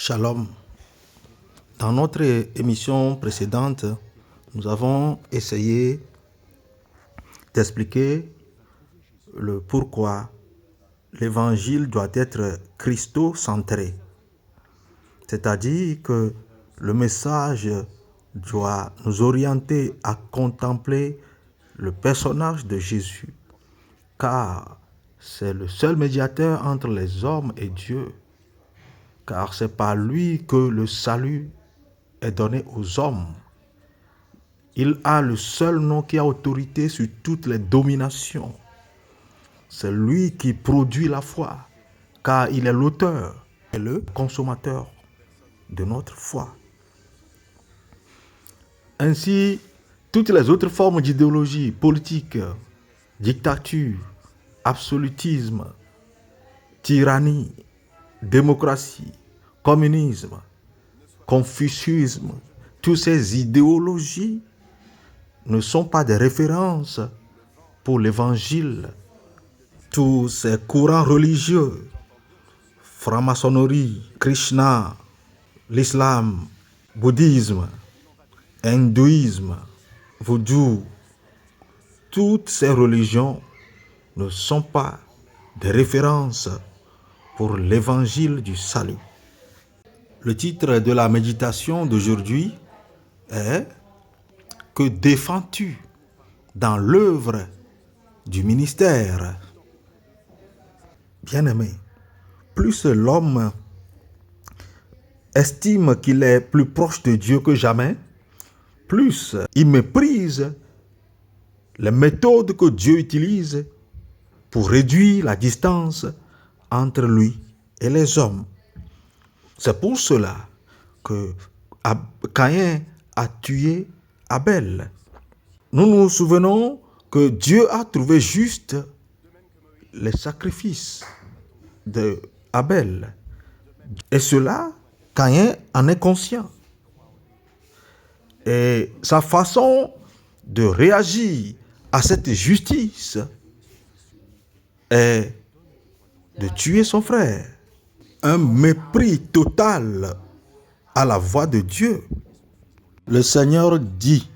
Shalom. Dans notre émission précédente, nous avons essayé d'expliquer le pourquoi l'évangile doit être christocentré. C'est-à-dire que le message doit nous orienter à contempler le personnage de Jésus, car c'est le seul médiateur entre les hommes et Dieu, car c'est par lui que le salut est donné aux hommes. Il a le seul nom qui a autorité sur toutes les dominations. C'est lui qui produit la foi, car il est l'auteur et le consommateur de notre foi. Ainsi, toutes les autres formes d'idéologie politique, dictature, absolutisme, tyrannie, démocratie, communisme, confucianisme, toutes ces idéologies ne sont pas des références pour l'évangile. Tous ces courants religieux, franc-maçonnerie, Krishna, l'islam, bouddhisme, hindouisme, vaudou, toutes ces religions ne sont pas des références pour l'évangile du salut. Le titre de la méditation d'aujourd'hui est « Que défends-tu dans l'œuvre du ministère ?» Bien-aimé, plus l'homme estime qu'il est plus proche de Dieu que jamais, plus il méprise les méthodes que Dieu utilise pour réduire la distance entre lui et les hommes. C'est pour cela que Caïn a tué Abel. Nous nous souvenons que Dieu a trouvé juste les sacrifices de Abel. Et cela, Caïn en est conscient. Et sa façon de réagir à cette justice est de tuer son frère. Un mépris total à la voix de Dieu. Le Seigneur dit,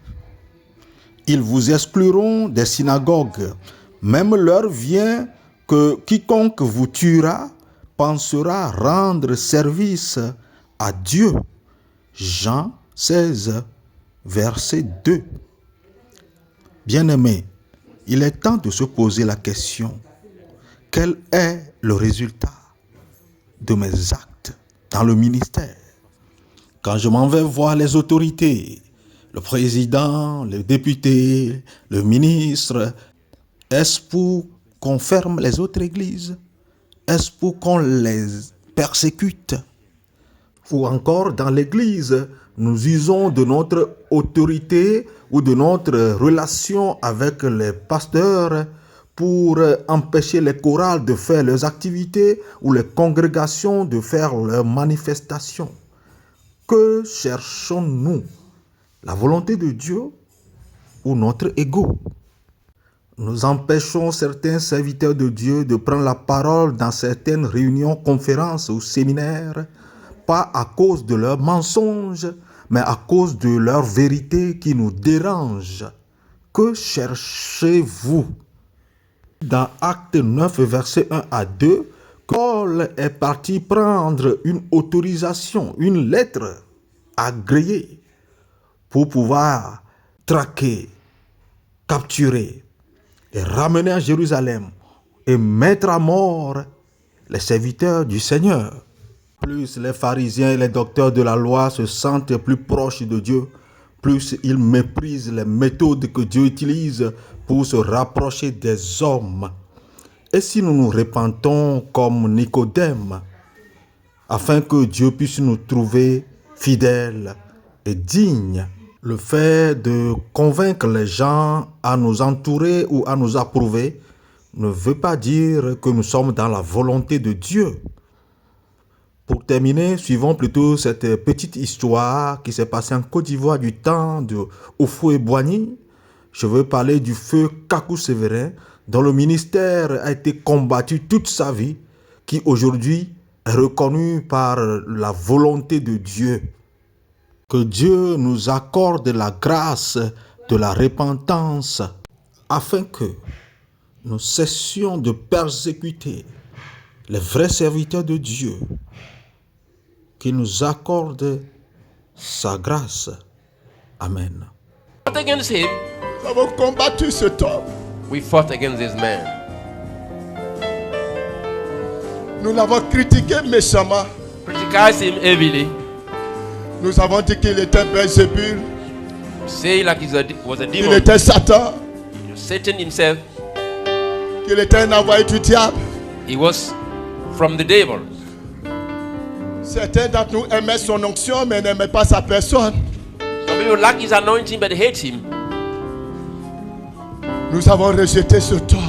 « Ils vous excluront des synagogues. Même l'heure vient que quiconque vous tuera pensera rendre service à Dieu. » Jean 16, verset 2. Bien-aimé, il est temps de se poser la question, quel est le résultat de mes actes dans le ministère? Quand je m'en vais voir les autorités, le président, le député, le ministre, est-ce pour qu'on ferme les autres églises? Est-ce pour qu'on les persécute? Ou encore dans l'église, nous usons de notre autorité ou de notre relation avec les pasteurs pour empêcher les chorales de faire leurs activités ou les congrégations de faire leurs manifestations. Que cherchons-nous? La volonté de Dieu ou notre ego? Nous empêchons certains serviteurs de Dieu de prendre la parole dans certaines réunions, conférences ou séminaires, pas à cause de leurs mensonges, mais à cause de leur vérité qui nous dérange. Que cherchez-vous? Dans Acte 9, versets 1 à 2, Paul est parti prendre une autorisation, une lettre agréée pour pouvoir traquer, capturer et ramener à Jérusalem et mettre à mort les serviteurs du Seigneur. Plus les pharisiens et les docteurs de la loi se sentent plus proches de Dieu, plus ils méprisent les méthodes que Dieu utilise pour se rapprocher des hommes. Et si nous nous repentons comme Nicodème, afin que Dieu puisse nous trouver fidèles et dignes, le fait de convaincre les gens à nous entourer ou à nous approuver ne veut pas dire que nous sommes dans la volonté de Dieu. Pour terminer, suivons plutôt cette petite histoire qui s'est passée en Côte d'Ivoire du temps de Houphouët-Boigny. Je veux parler du feu Kakou Sévérin, dont le ministère a été combattu toute sa vie, qui aujourd'hui est reconnu par la volonté de Dieu. Que Dieu nous accorde la grâce de la repentance afin que nous cessions de persécuter les vrais serviteurs de Dieu, qu'il nous accorde sa grâce. Amen. Fought against him. Nous avons combattu cet homme. We fought against this man. Nous l'avons critiqué méchamment. Criticized him heavily. Nous avons dit qu'il était Belzébul, Say like he was a qu'il demon. était Satan, Satan himself. qu'il était un envoyé du diable. He was from the devil. Certains d'entre nous aimaient son onction mais n'aimaient pas sa personne. Some people like his anointing but hate him. Nous avons rejeté cet homme.